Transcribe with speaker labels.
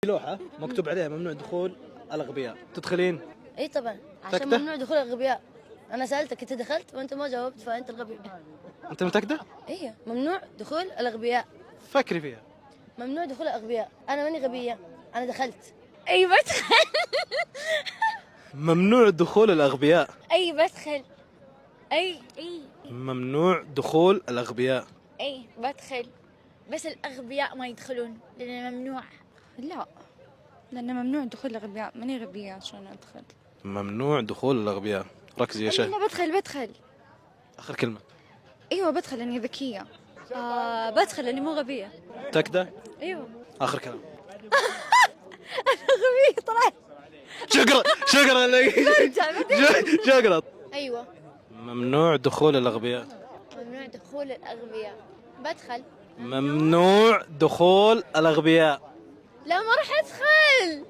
Speaker 1: لوحة مكتوب عليها ممنوع دخول الأغبياء، تدخلين؟
Speaker 2: اي طبعا، عشان ممنوع دخول الاغبياء. انا سالتك انت دخلت وانت ما جاوبت، فانت الغبي.
Speaker 1: أنت متأكدة؟
Speaker 2: ايه، ممنوع دخول الاغبياء.
Speaker 1: فكري فيها.
Speaker 2: ممنوع دخول الاغبياء. انا ماني غبيه، انا دخلت. اي بدخل.
Speaker 1: ممنوع دخول الأغبياء.
Speaker 2: اي بدخل. اي
Speaker 1: ممنوع دخول الأغبياء.
Speaker 2: اي بدخل، بس الاغبياء ما يدخلون لانه ممنوع.
Speaker 3: لا، لأنه ممنوع دخول الأغبياء، ماني غبية عشان أدخل.
Speaker 1: ممنوع دخول الأغبياء، ركزي يا شيخ.
Speaker 3: لا، بدخل.
Speaker 1: آخر كلمة.
Speaker 3: أيوة بدخل لأني ذكية.
Speaker 2: بدخل لاني مو غبيه.
Speaker 1: متأكدة؟
Speaker 2: ايوه.
Speaker 1: آخر كلام.
Speaker 2: غبيه طلعت.
Speaker 1: شكرا لك. شكرا.
Speaker 2: ايوه،
Speaker 1: ممنوع دخول الأغبياء.
Speaker 2: ممنوع دخول الاغبياء. بدخل.
Speaker 1: ممنوع دخول الأغبياء.
Speaker 2: لا، ما راح ادخل.